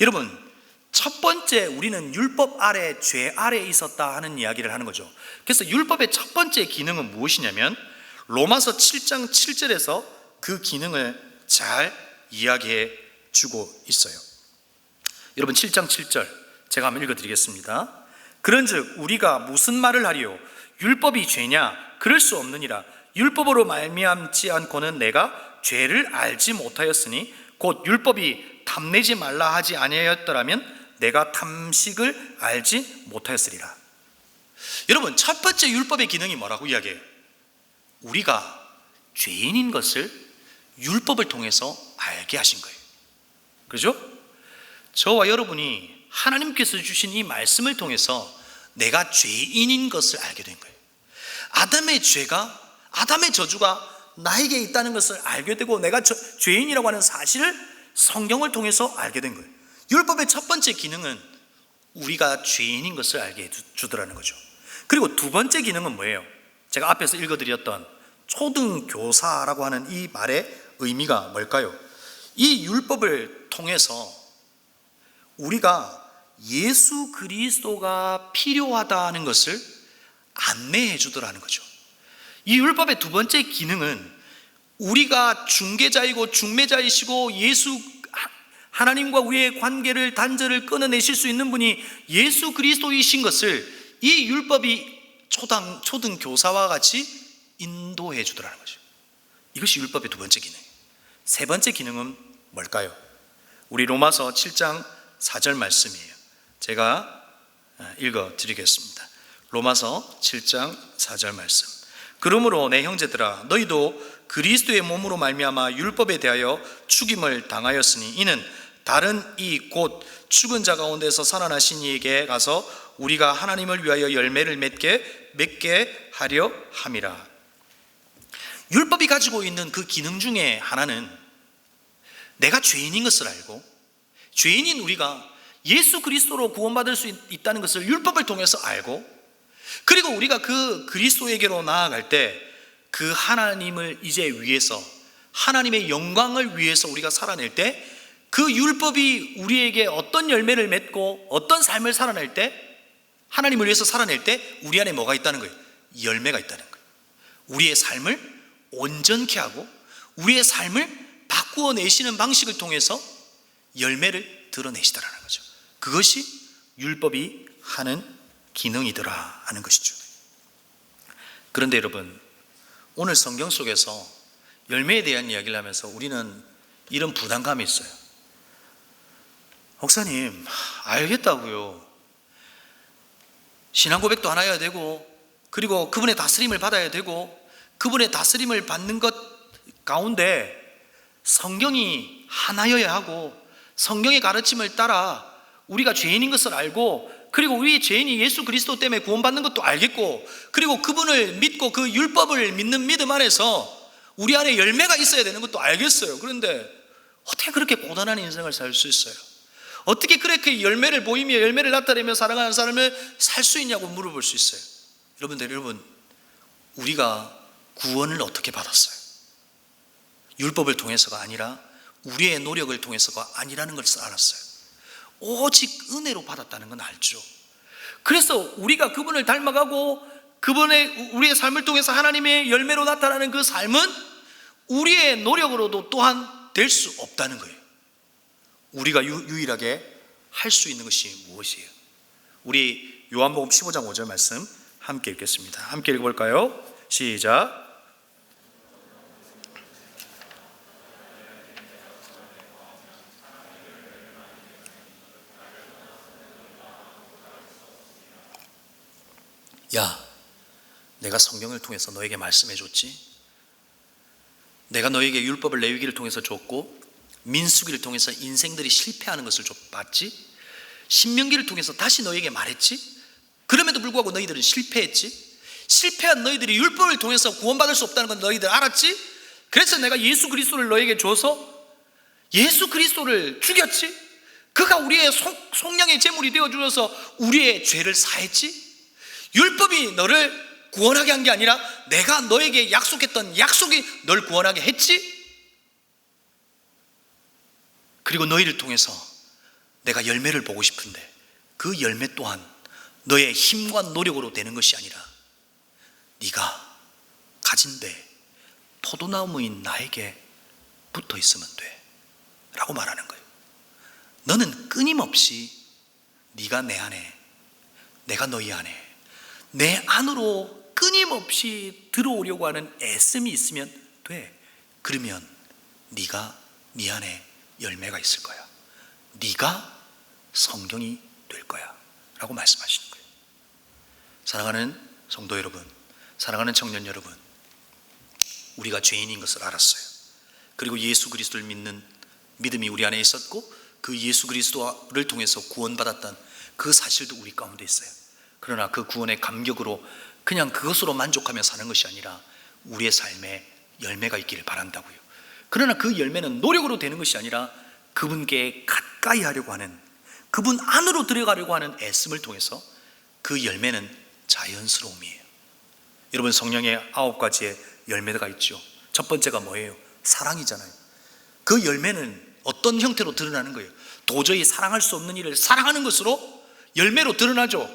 여러분, 첫 번째 우리는 율법 아래, 죄 아래 있었다 하는 이야기를 하는 거죠. 그래서 율법의 첫 번째 기능은 무엇이냐면 로마서 7장 7절에서 그 기능을 잘 이야기해 주고 있어요. 여러분 7장 7절 제가 한번 읽어드리겠습니다. 그런즉 우리가 무슨 말을 하리요? 율법이 죄냐? 그럴 수 없느니라. 율법으로 말미암지 않고는 내가 죄를 알지 못하였으니 곧 율법이 탐내지 말라 하지 아니하였더라면 내가 탐식을 알지 못하였으리라. 여러분 첫 번째 율법의 기능이 뭐라고 이야기해요? 우리가 죄인인 것을 율법을 통해서 알게 하신 거예요. 그렇죠? 저와 여러분이 하나님께서 주신 이 말씀을 통해서 내가 죄인인 것을 알게 된 거예요. 아담의 죄가, 아담의 저주가 나에게 있다는 것을 알게 되고 내가 죄인이라고 하는 사실을 성경을 통해서 알게 된 거예요. 율법의 첫 번째 기능은 우리가 죄인인 것을 알게 해주더라는 거죠. 그리고 두 번째 기능은 뭐예요? 제가 앞에서 읽어드렸던 초등교사라고 하는 이 말의 의미가 뭘까요? 이 율법을 통해서 우리가 예수 그리스도가 필요하다는 것을 안내해 주더라는 거죠. 이 율법의 두 번째 기능은 우리가 중개자이고 중매자이시고 예수 하나님과 우리의 관계를 단절을 끊어내실 수 있는 분이 예수 그리스도이신 것을 이 율법이 초등교사와 같이 인도해 주더라는 거죠. 이것이 율법의 두 번째 기능이에요. 세 번째 기능은 뭘까요? 우리 로마서 7장 4절 말씀이에요. 제가 읽어드리겠습니다. 로마서 7장 4절 말씀. 그러므로 내 형제들아 너희도 그리스도의 몸으로 말미암아 율법에 대하여 죽임을 당하였으니 이는 다른 이 곧 죽은 자 가운데서 살아나신 이에게 가서 우리가 하나님을 위하여 열매를 맺게 하려 함이라. 율법이 가지고 있는 그 기능 중에 하나는 내가 죄인인 것을 알고 죄인인 우리가 예수 그리스도로 구원받을 수 있다는 것을 율법을 통해서 알고, 그리고 우리가 그 그리스도에게로 나아갈 때 그 하나님을 이제 위해서 하나님의 영광을 위해서 우리가 살아낼 때 그 율법이 우리에게 어떤 열매를 맺고 어떤 삶을 살아낼 때, 하나님을 위해서 살아낼 때 우리 안에 뭐가 있다는 거예요? 열매가 있다는 거예요. 우리의 삶을 온전케 하고 우리의 삶을 바꾸어 내시는 방식을 통해서 열매를 드러내시더라는 거죠. 그것이 율법이 하는 기능이더라 하는 것이죠. 그런데 여러분, 오늘 성경 속에서 열매에 대한 이야기를 하면서 우리는 이런 부담감이 있어요. 목사님, 알겠다고요. 신앙 고백도 하나 해야 되고, 그리고 그분의 다스림을 받아야 되고, 그분의 다스림을 받는 것 가운데 성경이 하나여야 하고, 성경의 가르침을 따라 우리가 죄인인 것을 알고, 그리고 우리 죄인이 예수 그리스도 때문에 구원받는 것도 알겠고, 그리고 그분을 믿고 그 율법을 믿는 믿음 안에서 우리 안에 열매가 있어야 되는 것도 알겠어요. 그런데 어떻게 그렇게 고단한 인생을 살 수 있어요? 어떻게 그렇게 열매를 보이며 열매를 나타내며 살아가는 삶을 살 수 있냐고 물어볼 수 있어요. 여러분, 우리가 구원을 어떻게 받았어요? 율법을 통해서가 아니라 우리의 노력을 통해서가 아니라는 것을 알았어요. 오직 은혜로 받았다는 건 알죠. 그래서 우리가 그분을 닮아가고 우리의 삶을 통해서 하나님의 열매로 나타나는 그 삶은 우리의 노력으로도 또한 될 수 없다는 거예요. 우리가 유일하게 할 수 있는 것이 무엇이에요? 우리 요한복음 15장 5절 말씀 함께 읽겠습니다. 함께 읽어볼까요? 시작. 야, 내가 성경을 통해서 너에게 말씀해 줬지? 내가 너에게 율법을 레위기를 통해서 줬고, 민수기를 통해서 인생들이 실패하는 것을 봤지? 신명기를 통해서 다시 너에게 말했지? 그럼에도 불구하고 너희들은 실패했지? 실패한 너희들이 율법을 통해서 구원받을 수 없다는 건 너희들 알았지? 그래서 내가 예수 그리스도를 너에게 줘서 예수 그리스도를 죽였지? 그가 우리의 속량의 제물이 되어 주셔서 우리의 죄를 사했지? 율법이 너를 구원하게 한 게 아니라 내가 너에게 약속했던 약속이 널 구원하게 했지? 그리고 너희를 통해서 내가 열매를 보고 싶은데 그 열매 또한 너의 힘과 노력으로 되는 것이 아니라 네가 가진 배, 포도나무인 나에게 붙어 있으면 돼 라고 말하는 거예요. 너는 끊임없이 네가 내 안에, 내가 너희 안에, 내 안으로 끊임없이 들어오려고 하는 애씀이 있으면 돼. 그러면 네가 네 안에 열매가 있을 거야. 네가 성경이 될 거야 라고 말씀하시는 거예요. 사랑하는 성도 여러분, 사랑하는 청년 여러분, 우리가 죄인인 것을 알았어요. 그리고 예수 그리스도를 믿는 믿음이 우리 안에 있었고, 그 예수 그리스도를 통해서 구원받았던 그 사실도 우리 가운데 있어요. 그러나 그 구원의 감격으로 그냥 그것으로 만족하며 사는 것이 아니라 우리의 삶에 열매가 있기를 바란다고요. 그러나 그 열매는 노력으로 되는 것이 아니라 그분께 가까이 하려고 하는, 그분 안으로 들어가려고 하는 애씀을 통해서 그 열매는 자연스러움이에요. 여러분, 성령의 9가지의 열매가 있죠. 첫 번째가 뭐예요? 사랑이잖아요. 그 열매는 어떤 형태로 드러나는 거예요? 도저히 사랑할 수 없는 일을 사랑하는 것으로 열매로 드러나죠.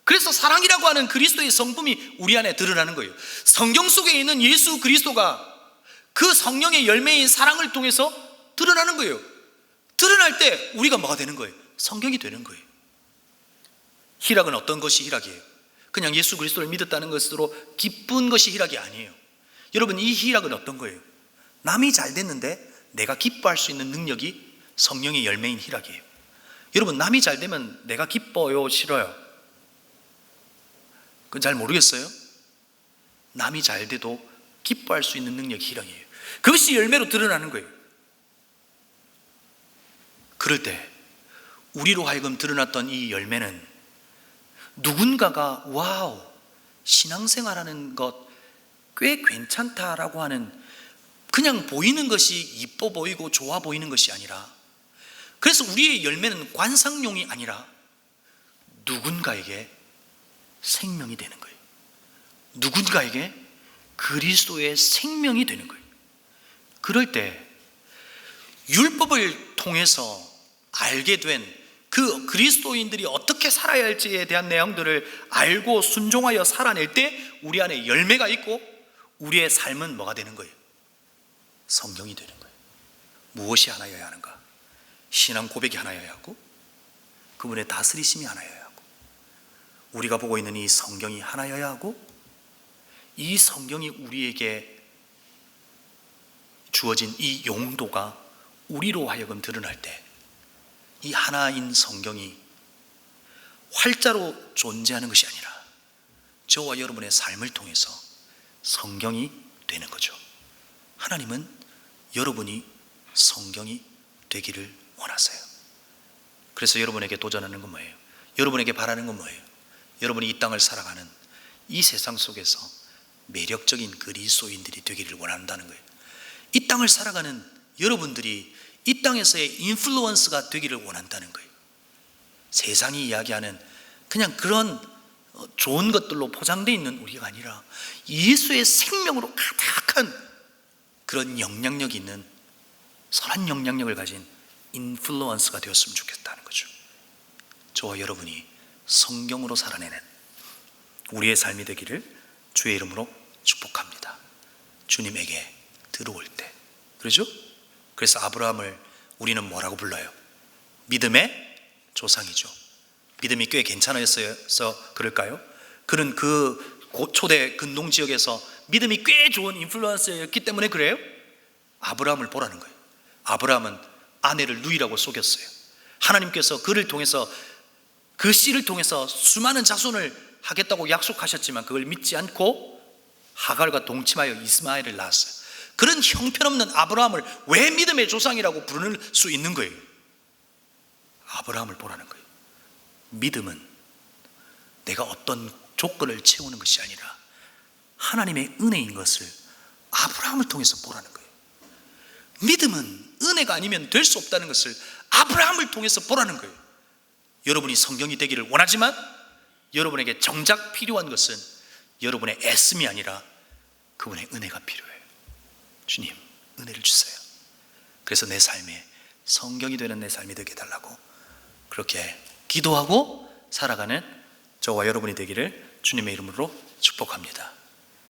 그래서 사랑이라고 하는 그리스도의 성품이 우리 안에 드러나는 거예요. 성경 속에 있는 예수 그리스도가 그 성령의 열매인 사랑을 통해서 드러나는 거예요. 드러날 때 우리가 뭐가 되는 거예요? 성경이 되는 거예요. 희락은 어떤 것이 희락이에요? 그냥 예수 그리스도를 믿었다는 것으로 기쁜 것이 희락이 아니에요. 여러분, 이 희락은 어떤 거예요? 남이 잘 됐는데 내가 기뻐할 수 있는 능력이 성령의 열매인 희락이에요. 여러분, 남이 잘 되면 내가 기뻐요, 싫어요? 그건 잘 모르겠어요? 남이 잘 돼도 기뻐할 수 있는 능력이 희락이에요. 그것이 열매로 드러나는 거예요. 그럴 때 우리로 하여금 드러났던 이 열매는 누군가가 와우, 신앙생활하는 것 꽤 괜찮다라고 하는, 그냥 보이는 것이 이뻐 보이고 좋아 보이는 것이 아니라, 그래서 우리의 열매는 관상용이 아니라 누군가에게 생명이 되는 거예요. 누군가에게 그리스도의 생명이 되는 거예요. 그럴 때 율법을 통해서 알게 된 그 그리스도인들이 어떻게 살아야 할지에 대한 내용들을 알고 순종하여 살아낼 때 우리 안에 열매가 있고, 우리의 삶은 뭐가 되는 거예요? 성경이 되는 거예요. 무엇이 하나여야 하는가? 신앙 고백이 하나여야 하고, 그분의 다스리심이 하나여야 하고, 우리가 보고 있는 이 성경이 하나여야 하고, 이 성경이 우리에게 주어진 이 용도가 우리로 하여금 드러날 때 이 하나인 성경이 활자로 존재하는 것이 아니라 저와 여러분의 삶을 통해서 성경이 되는 거죠. 하나님은 여러분이 성경이 되기를 원하세요. 그래서 여러분에게 도전하는 건 뭐예요? 여러분에게 바라는 건 뭐예요? 여러분이 이 땅을 살아가는 이 세상 속에서 매력적인 그리스도인들이 되기를 원한다는 거예요. 이 땅을 살아가는 여러분들이 이 땅에서의 인플루언스가 되기를 원한다는 거예요. 세상이 이야기하는 그냥 그런 좋은 것들로 포장되어 있는 우리가 아니라 예수의 생명으로 가득한 그런 영향력이 있는 선한 영향력을 가진 인플루언스가 되었으면 좋겠다는 거죠. 저와 여러분이 성경으로 살아내는 우리의 삶이 되기를 주의 이름으로 축복합니다. 주님에게 들어올 때, 그렇죠? 그래서 아브라함을 우리는 뭐라고 불러요? 믿음의 조상이죠. 믿음이 꽤 괜찮았어서 그럴까요? 그는 그 초대 근동 지역에서 믿음이 꽤 좋은 인플루언서였기 때문에 그래요? 아브라함을 보라는 거예요. 아브라함은 아내를 누이라고 속였어요. 하나님께서 그를 통해서, 그 씨를 통해서 수많은 자손을 하겠다고 약속하셨지만 그걸 믿지 않고 하갈과 동침하여 이스마엘을 낳았어요. 그런 형편없는 아브라함을 왜 믿음의 조상이라고 부를 수 있는 거예요? 아브라함을 보라는 거예요. 믿음은 내가 어떤 조건을 채우는 것이 아니라 하나님의 은혜인 것을 아브라함을 통해서 보라는 거예요. 믿음은 은혜가 아니면 될 수 없다는 것을 아브라함을 통해서 보라는 거예요. 여러분이 성경이 되기를 원하지만 여러분에게 정작 필요한 것은 여러분의 애씀이 아니라 그분의 은혜가 필요해요. 주님, 은혜를 주세요. 그래서 내 삶에 성경이 되는 내 삶이 되게 해달라고 그렇게 기도하고 살아가는 저와 여러분이 되기를 주님의 이름으로 축복합니다.